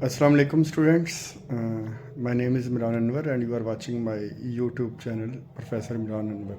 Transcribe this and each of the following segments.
Assalamu alaikum students. My name is Imran Anwar and you are watching my YouTube channel Professor Imran Anwar.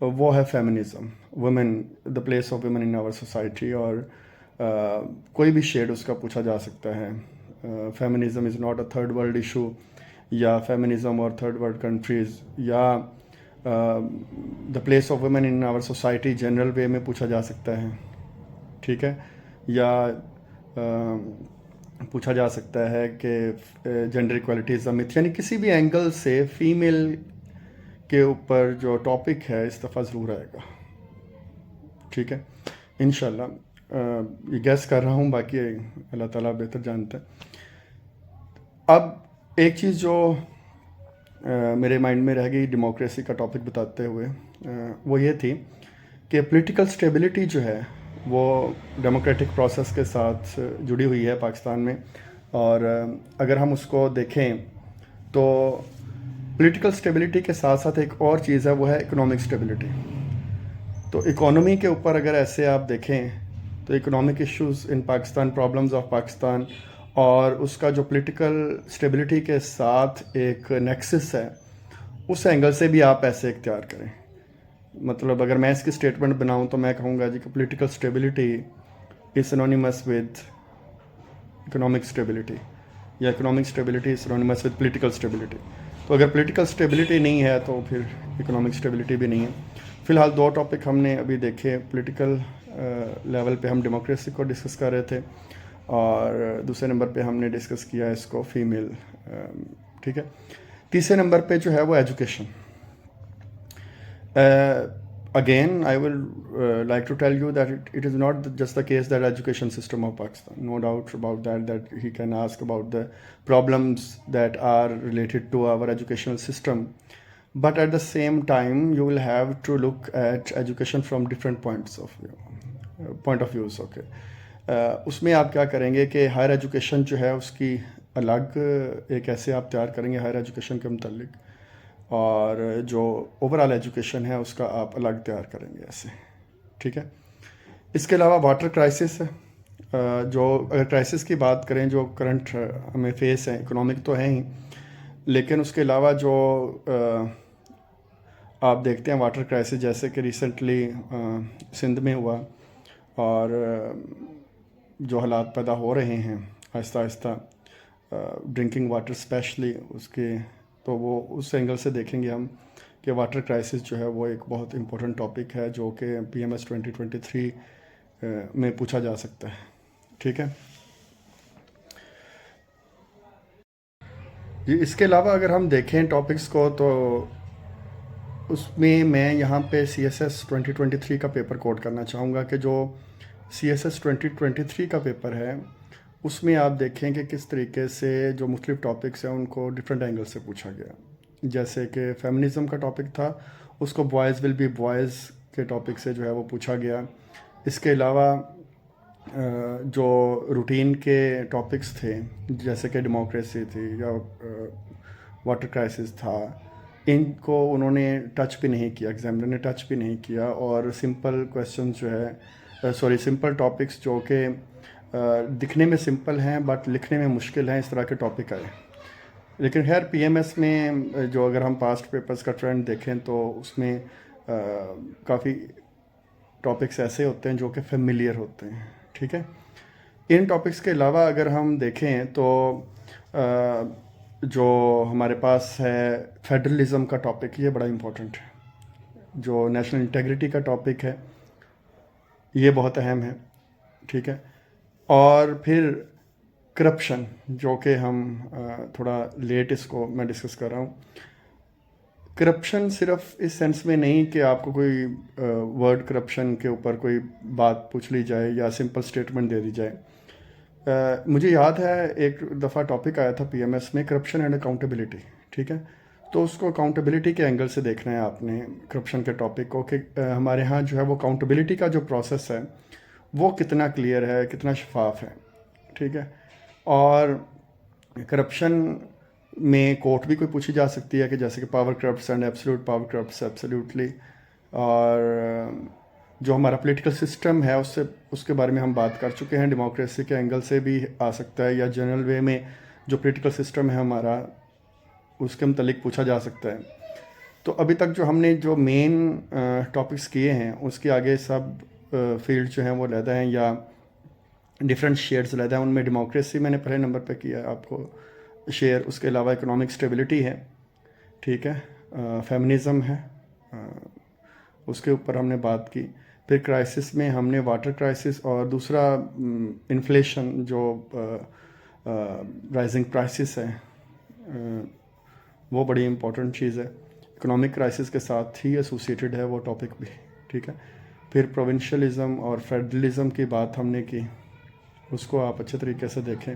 وہ ہے feminism, women, the place of women in our society, اور کوئی بھی shade اس کا پوچھا جا سکتا ہے. Feminism is not a third world issue, یا فیمنزم اور تھرڈ ورلڈ کنٹریز، یا the place of women in our society general way میں پوچھا جا سکتا ہے. ٹھیک ہے، یا پوچھا جا سکتا ہے کہ جینڈر ایکوالٹی از اے میتھ، یعنی کسی بھی اینگل سے فیمیل کے اوپر جو ٹاپک ہے اس دفعہ ضرور آئے گا. ٹھیک ہے انشاءاللہ. یہ گیس کر رہا ہوں، باقی اللہ تعالیٰ بہتر جانتا ہے. اب ایک چیز جو میرے مائنڈ میں رہ گئی ڈیموکریسی کا ٹاپک بتاتے ہوئے، وہ یہ تھی کہ پولیٹیکل سٹیبلٹی جو ہے وہ ڈیموکریٹک پروسیس کے ساتھ جڑی ہوئی ہے پاکستان میں. اور اگر ہم اس کو دیکھیں تو پولیٹیکل سٹیبلٹی کے ساتھ ساتھ ایک اور چیز ہے، وہ ہے اکنامک سٹیبلٹی. تو اکانومی کے اوپر اگر ایسے آپ دیکھیں تو economic issues in Pakistan, problems of Pakistan, اور اس کا جو پولیٹیکل سٹیبلٹی کے ساتھ ایک نیکسس ہے، اس اینگل سے بھی آپ ایسے اختیار کریں. مطلب اگر میں اس کی اسٹیٹمنٹ بناؤں تو میں کہوں گا جی کہ political stability is synonymous with economic stability, یا economic stability is synonymous with political stability. تو اگر پولیٹیکل سٹیبلٹی نہیں ہے تو پھر اکنامک سٹیبلٹی بھی نہیں ہے. فی الحال دو ٹاپک ہم نے ابھی دیکھے. پولیٹیکل لیول پہ ہم ڈیموکریسی کو ڈسکس کر رہے تھے، اور دوسرے نمبر پہ ہم نے ڈسکس کیا اس کو فیمیل. ٹھیک ہے، تیسرے نمبر پہ جو ہے وہ education. Again, I will like to tell you that it is not just the case that education system of Pakistan, no doubt about that he can ask about the problems that are related to our educational system, but at the same time you will have to look at education from different point of views. Okay, اس میں آپ کیا کریں گے کہ higher education جو ہے اس کی الگ ایک ایسے آپ تیار کریں گے ہائر ایجوکیشن کے متعلق، اور جو اوور آل ایجوکیشن ہے اس کا آپ الگ تیار کریں گے ایسے. ٹھیک ہے، اس کے علاوہ واٹر کرائسس ہے. جو اگر کرائسس کی بات کریں جو کرنٹ ہمیں فیس ہیں، اکنامک تو ہیں ہی، لیکن اس کے علاوہ جو آپ دیکھتے ہیں واٹر کرائسس، جیسے کہ ریسنٹلی سندھ میں ہوا، اور جو حالات پیدا ہو رہے ہیں آہستہ آہستہ ڈرنکنگ واٹر اسپیشلی اس کے، تو وہ اس اینگل سے دیکھیں گے ہم کہ واٹر کرائسس جو ہے وہ ایک بہت امپورٹنٹ ٹاپک ہے جو کہ PMS 2023 میں پوچھا جا سکتا ہے. ٹھیک ہے جی. اس کے علاوہ اگر ہم دیکھیں ٹاپکس کو تو اس میں یہاں پہ CSS 2023 کا پیپر کوٹ کرنا چاہوں گا کہ جو CSS 2023 کا پیپر ہے اس میں آپ دیکھیں کہ کس طریقے سے جو مختلف ٹاپکس ہیں ان کو ڈفرینٹ اینگل سے پوچھا گیا. جیسے کہ فیمنزم کا ٹاپک تھا، اس کو بوائز ول بی بوائز کے ٹاپک سے جو ہے وہ پوچھا گیا. اس کے علاوہ جو روٹین کے ٹاپکس تھے جیسے کہ ڈیموکریسی تھی یا واٹر کرائسس تھا، ان کو انہوں نے ٹچ بھی نہیں کیا، ایگزامنر نے ٹچ بھی نہیں کیا. اور سمپل کویسچن جو ہے سمپل ٹاپکس جو کہ دکھنے میں سمپل ہیں بٹ لکھنے میں مشکل ہیں، اس طرح کے ٹاپک آئے. لیکن خیر PMS میں جو اگر ہم پاسٹ پیپرز کا ٹرینڈ دیکھیں تو اس میں کافی ٹاپکس ایسے ہوتے ہیں جو کہ فیملیئر ہوتے ہیں. ٹھیک ہے، ان ٹاپکس کے علاوہ اگر ہم دیکھیں تو جو ہمارے پاس ہے فیڈرلزم کا ٹاپک، یہ بڑا امپورٹنٹ ہے. جو نیشنل انٹیگریٹی کا ٹاپک ہے یہ بہت اہم ہے. ٹھیک ہے، اور پھر کرپشن جو کہ ہم تھوڑا لیٹ اس کو میں ڈسکس کر رہا ہوں. کرپشن صرف اس سینس میں نہیں کہ آپ کو کوئی ورڈ کرپشن کے اوپر کوئی بات پوچھ لی جائے یا سمپل اسٹیٹمنٹ دے دی جائے. مجھے یاد ہے ایک دفعہ ٹاپک آیا تھا PMS میں، کرپشن اینڈ اکاؤنٹیبلٹی. ٹھیک ہے، تو اس کو اکاؤنٹیبلٹی کے اینگل سے دیکھنا ہے آپ نے کرپشن کے ٹاپک کو کہ ہمارے ہاں جو ہے وہ اکاؤنٹیبلٹی کا جو پروسیس ہے وہ کتنا کلیئر ہے، کتنا شفاف ہے. ٹھیک ہے، اور کرپشن میں کوٹ بھی کوئی پوچھی جا سکتی ہے کہ جیسے کہ power corrupts and absolute power corrupts absolutely. اور جو ہمارا پولیٹیکل سسٹم ہے اس کے بارے میں ہم بات کر چکے ہیں، ڈیموکریسی کے اینگل سے بھی آ سکتا ہے، یا جنرل وے میں جو پولیٹیکل سسٹم ہے ہمارا اس کے متعلق پوچھا جا سکتا ہے. تو ابھی تک جو ہم نے جو مین ٹاپکس کیے ہیں اس کے آگے سب فیلڈ جو ہیں وہ علیحدہ ہیں یا ڈفرینٹ شیئرز علیحدہ ہیں. ان میں ڈیموکریسی میں نے پہلے نمبر پہ کیا آپ کو شیئر. اس کے علاوہ اکنامک اسٹیبلٹی ہے, ٹھیک ہے, فیمنزم ہے, اس کے اوپر ہم نے بات کی. پھر کرائسس میں ہم نے واٹر کرائسس اور دوسرا انفلیشن جو رائزنگ پرائسز ہے وہ بڑی امپورٹنٹ چیز ہے. اکنامک کرائسس کے ساتھ ہی ایسوسیٹڈ ہے وہ ٹاپک بھی, ٹھیک ہے. پھر پروونشلزم اور فیڈرلزم کی بات ہم نے کی, اس کو آپ اچھے طریقے سے دیکھیں,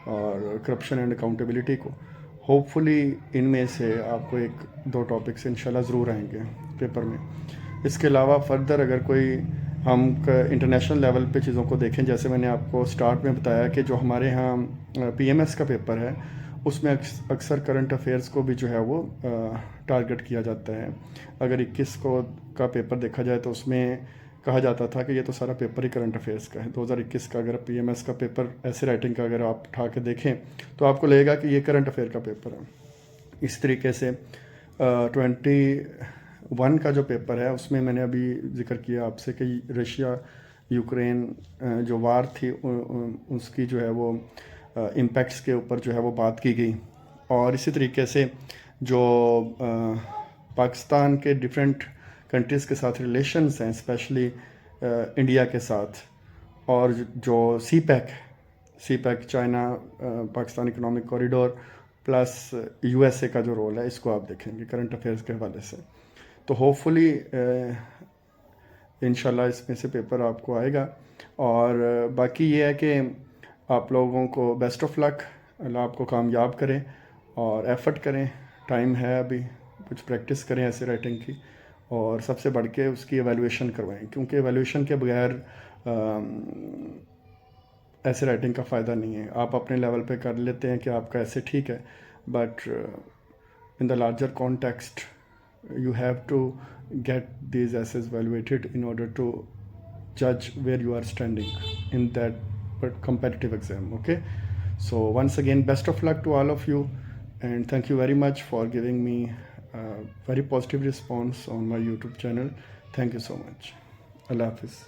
اور کرپشن اینڈ اکاؤنٹیبلٹی کو. ہوپ فلی ان میں سے آپ کو 1-2 ٹاپکس انشاءاللہ ضرور آئیں گے پیپر میں. اس کے علاوہ فردر اگر کوئی ہم انٹرنیشنل لیول پہ چیزوں کو دیکھیں, جیسے میں نے آپ کو سٹارٹ میں بتایا کہ جو ہمارے ہاں پی ایم ایس کا پیپر ہے اس میں اکثر کرنٹ افیئرس کو بھی جو ہے وہ ٹارگٹ کیا جاتا ہے. اگر 21 کا پیپر دیکھا جائے تو اس میں کہا جاتا تھا کہ یہ تو سارا پیپر ہی کرنٹ افیئرس کا ہے. 2021 کا اگر پی ایم ایس کا پیپر ایسے رائٹنگ کا اگر آپ اٹھا کے دیکھیں تو آپ کو لگے گا کہ یہ کرنٹ افیئر کا پیپر ہے. اس طریقے سے 21 کا جو پیپر ہے اس میں نے ابھی ذکر کیا آپ سے کہ رشیا یوکرین جو وار تھی اس کی جو ہے وہ امپیکٹس کے اوپر جو ہے وہ بات کی گئی. اور اسی طریقے سے جو پاکستان کے ڈفرینٹ کنٹریز کے ساتھ ریلیشنز ہیں, اسپیشلی انڈیا کے ساتھ, اور جو CPEC China Pakistan economic corridor plus U S A کا جو رول ہے, اس کو آپ دیکھیں گے کرنٹ افیئرس کے حوالے سے. تو ہوپ فلی انشاءاللہ اس میں سے پیپر آپ کو آئے گا. اور باقی یہ ہے کہ آپ لوگوں کو بیسٹ آف لک, اللہ آپ کو کامیاب کریں اور ایفرٹ کریں. ٹائم ہے ابھی, کچھ پریکٹس کریں ایسے رائٹنگ کی, اور سب سے بڑھ کے اس کی ایویلویشن کروائیں, کیونکہ ایویلویشن کے بغیر ایسے رائٹنگ کا فائدہ نہیں ہے. آپ اپنے لیول پہ کر لیتے ہیں کہ آپ کا ایسے ٹھیک ہے, but in the larger context you have to get these essays evaluated in order to judge where you are standing in that competitive exam. Okay, so once again best of luck to all of you, and thank you very much for giving me a very positive response on my YouTube channel. Thank you so much. Allah Hafiz.